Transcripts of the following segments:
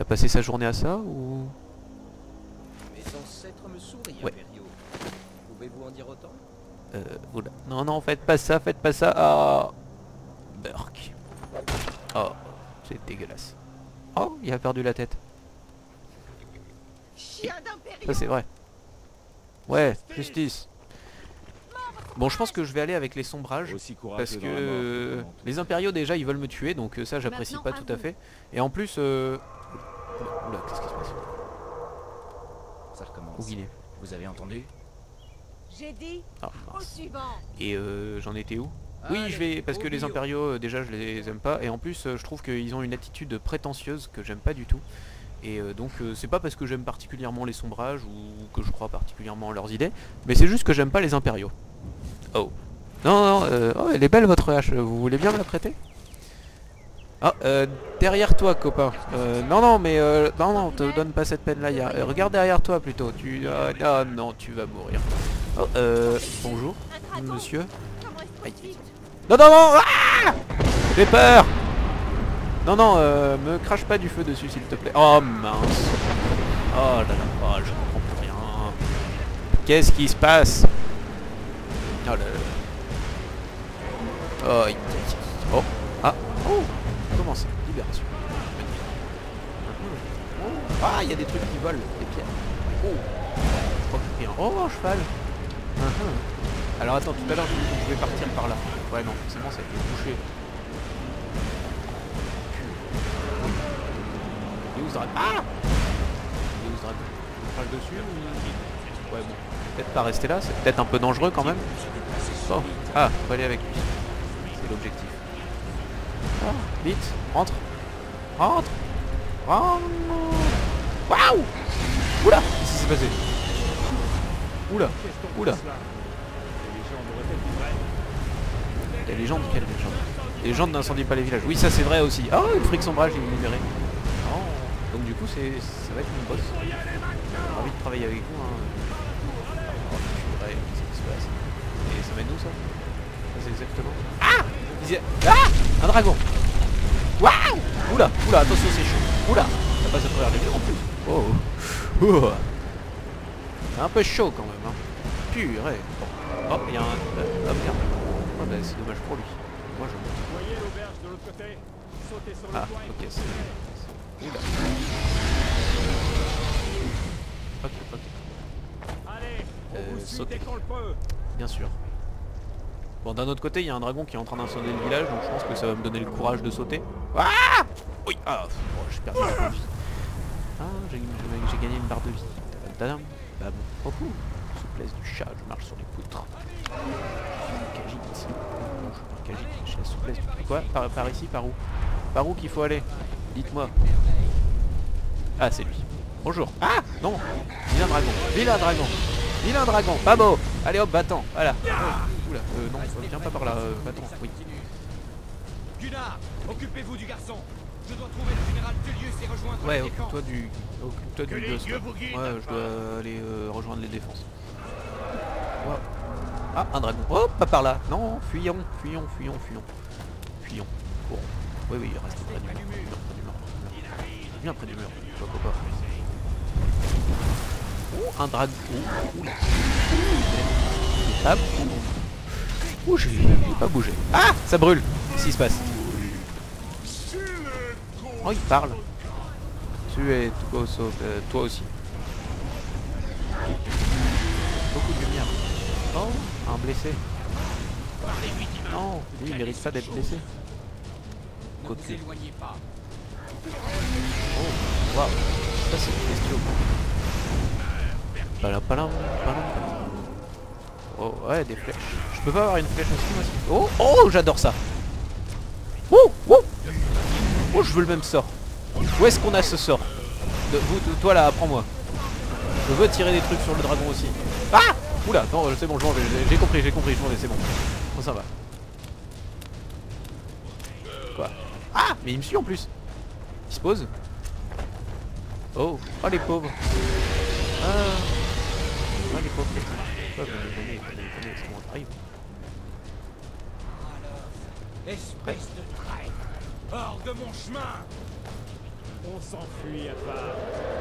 Il a passé sa journée à ça ou... Mes ancêtres me sourient, Ouais. impériaux. Pouvez-vous en dire autant? Oula. Non, non, faites pas ça, faites pas ça. Ah. Burk. Oh, c'est dégueulasse. Oh, il a perdu la tête. Chien d'impériaux. Ça c'est vrai. Ouais, justice. Bon, je pense que je vais aller avec les sombrages. Aussi courageux Parce dans la mort que que les impériaux déjà ils veulent me tuer, donc ça j'apprécie Maintenant, pas à tout à vous. fait. Et en plus oula, qu'est-ce qui se passe? Ça recommence. Où il est? Vous avez entendu? J'ai dit Ah au mince. suivant. Et j'en étais où? Oui, Allez, je vais parce au que les bio. impériaux déjà je les aime pas, et en plus je trouve qu'ils ont une attitude prétentieuse que j'aime pas du tout. Et donc c'est pas parce que j'aime particulièrement les sombrages ou que je crois particulièrement en leurs idées, mais c'est juste que j'aime pas les impériaux. Oh. Non, non, oh, elle est belle votre hache, vous voulez bien me la prêter? Ah, derrière toi copain. Non, non, mais non, non, te donne pas cette peine là, regarde derrière toi plutôt, ah non, tu vas mourir. Oh, bonjour, Un dragon. monsieur. Comment est-ce Aïe. possible? Non, non, non, ah, j'ai peur. Non, non, me crache pas du feu dessus s'il te plaît. Oh mince. Oh là là, oh, je comprends plus rien. Qu'est-ce qui se passe? Oh là là. Oh, oh, ah, oh, comment ça? Libération. Oh, ah, il y a des trucs qui volent, des pierres. Oh, je crois que j'ai pris un... Oh, un cheval. Alors attends, tout à l'heure j'ai dit qu'on pouvait partir par là. Ouais, non, forcément ça a été bouché. Il est où ce dragon? Ah! Il est où ce dragon? Je crache dessus ou... Ouais, bon. Peut-être pas rester là, c'est peut-être un peu dangereux quand même. Oh. Ah, faut aller avec lui. C'est l'objectif. Ah, vite, rentre. Rentre. Rentre. Waouh! Oula! Qu'est-ce qui s'est passé? Oula! Oula! Les légendes, quelle légende? Les légendes n'incendient pas les villages. Oui, ça c'est vrai aussi. Oh, une fric sombrage, il est libéré. Oh. Donc du coup, ça va être mon boss. J'ai envie de travailler avec vous. Hein. Oh, purée, qu'est-ce qui se passe? Et ça mène où ça? Ça c'est exactement... Ah! Ah! Un dragon! Waouh! Oula! Oula, attention, c'est chaud. Oula! Ça passe à travers les murs en plus. Oh! Oh. C'est un peu chaud quand même. Hein. Purée. Oh, il y a un... Ah merde. Oh, bah, c'est dommage pour lui. Moi je monte. Voyez l'auberge de l'autre côté. Sautez sur le Ah, toit et ok, c'est... Oula. Ok, ok. allez, on vous suit sauter. dès qu'on le peut. Bien sûr. Bon, d'un autre côté, il y a un dragon qui est en train d'incendier le village, donc je pense que ça va me donner le courage de sauter. Ah! Oui! Ah! Oh, j'ai perdu la vie. Ah, j'ai gagné une barre de vie. Tadam. Bah bon. Oh, souplesse du chat, je marche sur les poutres. Cagite. Non, je suis pas cagite, j'ai la souplesse du... Quoi? Par ici? Par où? Par où qu'il faut aller? Dites-moi. Ah, c'est lui. Bonjour. Ah! Non! Vilain dragon. Vilain dragon. Vilain dragon. Pas beau. Allez hop, battant. Voilà. Oh, oula. Non, viens pas par là. Battant. Oui. Gunnar, occupez-vous du garçon. Je dois trouver le général Tullius et rejoindre Ouais, les défenses. occupe-toi du boss. Ouais, je dois aller rejoindre les défenses. Wow. Ah, un dragon. Oh, pas par là. Non, fuyons, fuyons, fuyons, fuyons. Fuyons. Bon. Oui, oui, reste près du mur. Près du mur. Bien près du mur. Pourquoi pas. Oh, un dragon. Oh, oula. Ah, oh, j'ai pas bougé. Ah, ça brûle. Qu'est-ce qui se passe? Oh, il parle. Tu es toi aussi. Beaucoup de lumière. Oh, un blessé. Non, lui il mérite pas d'être blessé. Ne vous Côté. éloignez pas. Oh, waouh. Ça c'est une question. Palam, palam, palam, palam. Oh, ouais, des flèches. Je peux pas avoir une flèche aussi, moi? Oh, oh, j'adore ça. Oh, oh. Oh, je veux le même sort. Où est-ce qu'on a ce sort? Toi là, apprends-moi. Je veux tirer des trucs sur le dragon aussi. Ah! Oula, non, c'est bon, je m'en vais. J'ai compris, je m'en vais, c'est bon. Bon, ça va. Quoi? Ah! Mais il me suit en plus. Il se pose. Oh, oh les pauvres. Ah, les pauvres. Venez, c'est bon, on arrive. Espèce de traître, hors de mon chemin. On s'enfuit, Edvard.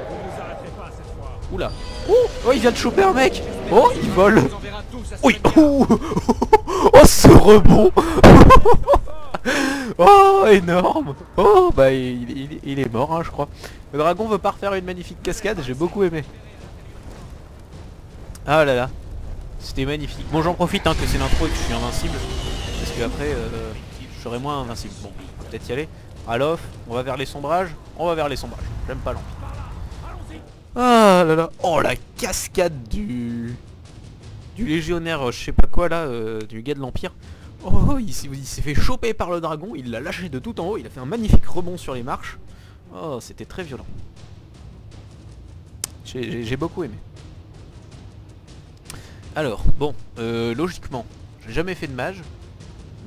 Vous ne nous arrêterez pas cette fois. Oula. Oh, il vient de choper un mec. Oh, il vole. On vous enverra tous à Oui. Svenja. Oh, ce rebond. Oh, énorme. Oh, bah il est mort, hein, je crois. Le dragon veut pas refaire une magnifique cascade, j'ai beaucoup aimé. Ah là là. C'était magnifique. Bon, j'en profite hein, que c'est l'intro et que je suis invincible. Parce que après, je serai moins invincible. Bon, on va peut-être y aller. Alof, on va vers les sombrages. On va vers les sombrages. J'aime pas l'empire. Ah là là. Oh, la cascade du légionnaire, je sais pas quoi là, du gars de l'empire. Oh, il s'est fait choper par le dragon. Il l'a lâché de tout en haut. Il a fait un magnifique rebond sur les marches. Oh, c'était très violent. J'ai beaucoup aimé. Alors, bon, logiquement, j'ai jamais fait de mage,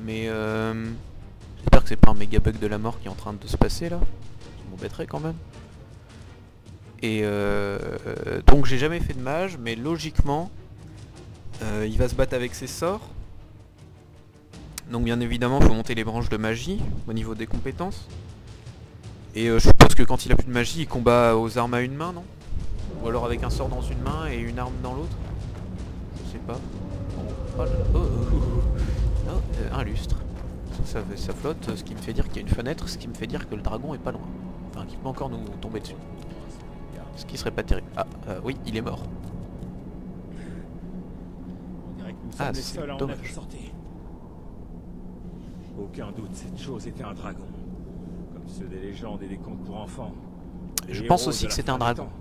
mais j'espère que c'est pas un méga bug de la mort qui est en train de se passer là. Ça m'embêterait quand même. Et donc j'ai jamais fait de mage, mais logiquement, il va se battre avec ses sorts. Donc bien évidemment, il faut monter les branches de magie au niveau des compétences. Et je suppose que quand il a plus de magie, il combat aux armes à une main, non? Ou alors avec un sort dans une main et une arme dans l'autre? Je sais pas. Oh, un lustre. Ça flotte, ce qui me fait dire qu'il y a une fenêtre, ce qui me fait dire que le dragon est pas loin. Enfin, qu'il peut encore nous tomber dessus. Ce qui serait pas terrible. Ah, oui, il est mort. On dirait que nous sommes les seuls à en dommage. être sortis. Aucun doute, cette chose était un dragon. Comme ceux des légendes et des contes pour enfants. Je Les pense héros aussi de que la c'était fin un des dragon. temps.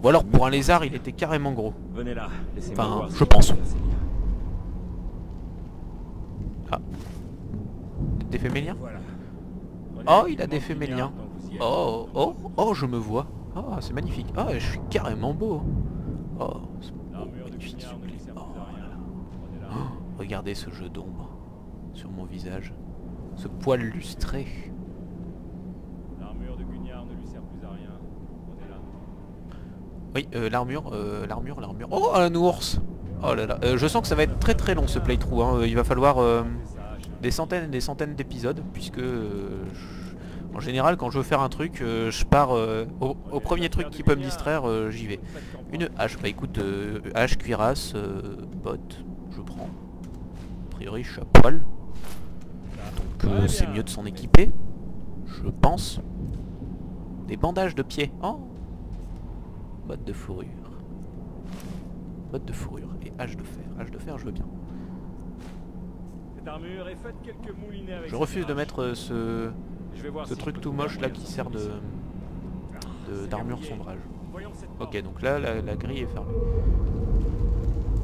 Ou alors pour un lézard, il était carrément gros. Venez là, laissez-moi Enfin, voir je si pense. vous avez Ah. Défait Mélien? Voilà. Oh, il a défait Mélien. Oh, oh, oh, je me vois. Oh, c'est magnifique. Ah, je suis carrément beau. Oh, c'est magnifique, sublime. Oh, là là. Oh, regardez ce jeu d'ombre sur mon visage. Ce poil lustré. L'armure de Gugnard ne lui sert plus à rien. On est là. Oui, l'armure. Oh, un ours. Oh là là. Je sens que ça va être très très long ce playthrough. Hein. Il va falloir des centaines et des centaines d'épisodes. Puisque en général quand je veux faire un truc, je pars au premier truc qui peut me distraire, j'y vais. Une hache. Bah écoute, hache, cuirasse, botte, je prends. A priori je suis à poil. Donc c'est mieux de s'en équiper. Je pense. Des bandages de pied. Oh, bottes de fourrure. Bottes de fourrure et hache de fer. Hache de fer, je veux bien. Cette armure est faite quelques moulinets avec Je refuse de cette mettre Je vais voir ce si truc je peux tout trouver moche un là moyen qui de sert d'armure verrouiller. sombrage. Voyons cette porte. Ok, donc là la grille est fermée.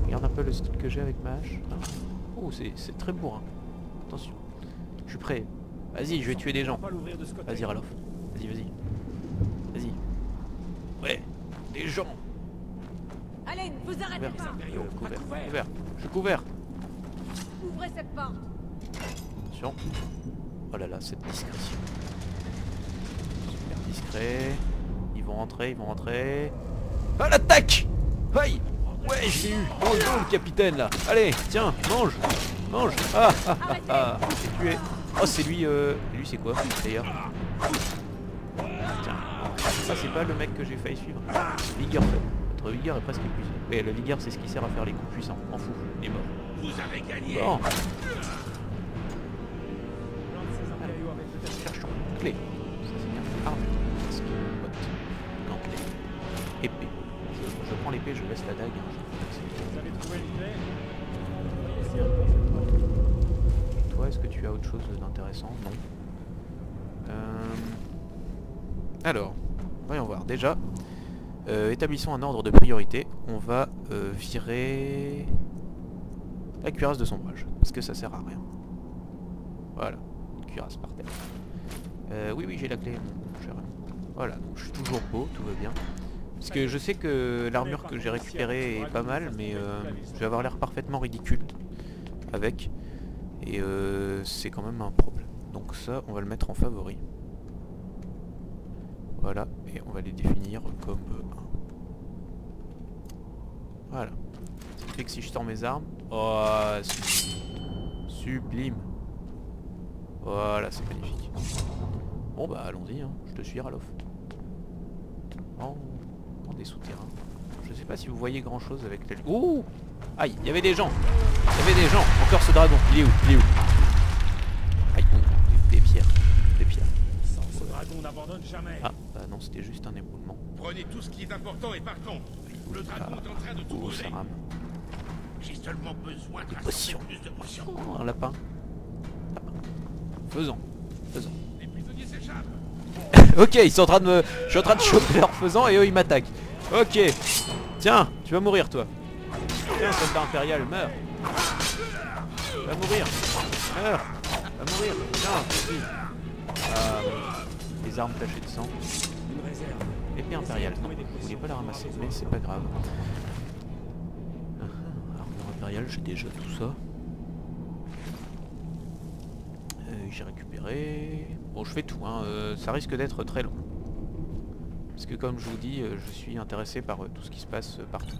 Regarde un peu le style que j'ai avec ma hache. Oh, c'est très bourrin. Attention. Je suis prêt. Vas-y, je vais tuer des gens. On va pas l'ouvrir de ce côté. Vas-y, Ralof. Vas-y. Vas-y. Ouais, des gens. Allez, ne vous arrêtez Couvert. pas. Couvert. Je suis couvert. Ouvrez cette porte. Attention. Oh là là, cette discrétion. Super discret. Ils vont rentrer. Ah, l'attaque! Aïe! Ouais, je l'ai eu! Dans le dos, le capitaine, là! Allez, tiens, mange! Mange! Ah, ah, ah, ah! J'ai tué! Oh, c'est lui, lui, c'est quoi, d'ailleurs? Tiens. Ça, c'est pas le mec que j'ai failli suivre. Vigueur, votre vigueur est presque épuisée. Ouais, le vigueur, c'est ce qui sert à faire les coups puissants. En fou, il est mort. Vous avez gagné. Bon. L'un de ces impériaux avait peut-être Cherchons. Clé. Ça c'est bien. Arme. Masque. Botte. Gantelet. Épée. Je prends l'épée, je laisse la dague. Vous avez trouvé une clé. Toi, est-ce que tu as autre chose d'intéressant? Non. Alors, voyons voir. Déjà, établissons un ordre de priorité. On va virer la cuirasse de sombrage. Parce que ça sert à rien. Voilà. Une cuirasse par terre. Oui, j'ai la clé, mon cher ami. Voilà, donc je suis toujours beau, tout va bien. Parce que je sais que l'armure que j'ai récupérée est pas mal, mais je vais avoir l'air parfaitement ridicule avec. Et c'est quand même un problème. Donc ça, on va le mettre en favori. Voilà, et on va les définir comme 1. Voilà. Ce qui fait que si je sors mes armes... Oh, sublime. Sublime. Voilà, c'est magnifique. Bon bah allons-y, hein. Je te suis Ralof. Oh, dans des souterrains. Je sais pas si vous voyez grand chose avec la... Ouh. Aïe, il y avait des gens. Il y avait des gens. Encore ce dragon. Il est où? Il est où? Aïe, des pierres. Des pierres. Sans ce dragon n'abandonne jamais. Ah, bah non, c'était juste un éboulement. Prenez tout ce qui est important et partons. Le dragon est en train de tout Oh, brûler. ça rame. J'ai seulement besoin d'un Potion. peu plus de potion. Oh, un lapin. Lapin. Faisant. Faisant. Les prisonniers s'échappent. Ok, ils sont en train de me... Je suis en train de choper leur faisant et eux ils m'attaquent. Ok. Tiens, tu vas mourir toi. Tiens, soldat impérial, meurs. Va mourir. Meurs. Va mourir. Tiens, les armes tachées de sang. Une réserve. Épée impériale. Non, je voulais pas la ramasser, mais c'est pas grave. Armure impériale, j'ai déjà tout ça. J'ai récupéré... Bon, je fais tout, hein. Ça risque d'être très long. Parce que comme je vous dis, je suis intéressé par tout ce qui se passe partout.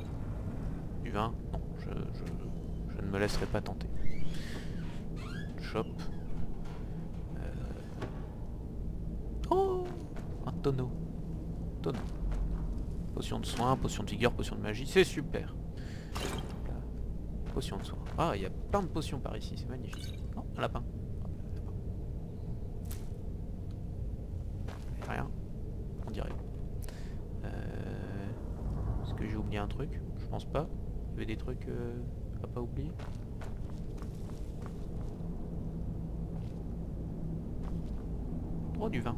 Du vin, non, je ne me laisserai pas tenter. Shop. Oh, un tonneau. Tonneau. Potion de soin, potion de vigueur, potion de magie, c'est super. Potion de soin. Ah, il y a plein de potions par ici, c'est magnifique. Oh, un lapin. Rien, on dirait. Est-ce que j'ai oublié un truc? Je pense pas. Il y avait des trucs à pas oublier. Oh, du vin.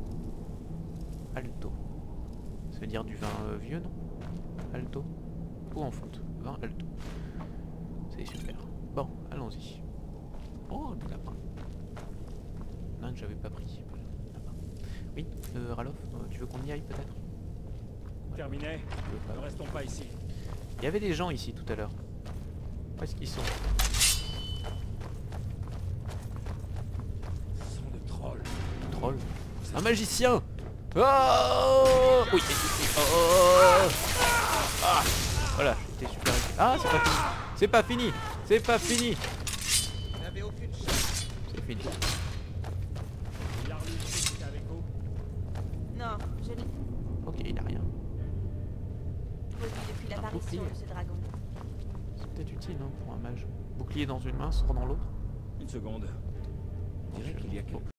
Alto. Ça veut dire du vin vieux, non? Alto. Ou en fonte. Vin Alto. C'est super. Bon, allons-y. Oh, du lapin. Non, que j'avais pas pris. Oui, Ralof, tu veux qu'on y aille peut-être? Terminé. Ne restons pas ici. Il y avait des gens ici tout à l'heure. Où est-ce qu'ils sont? Ce sont de trolls. Troll. Un magicien. Oh oui. Oh. Ah. Voilà, j'étais super... Ah, c'est pas fini. C'est pas fini. C'est pas fini. Vous n'avez aucune chance. C'est fini. Non, je l'ai Ok, il a rien. produit depuis l'apparition de ce dragon. C'est peut-être utile hein, pour un mage. Bouclier dans une main, sort dans l'autre. Une seconde. On dirait qu'il y a quelque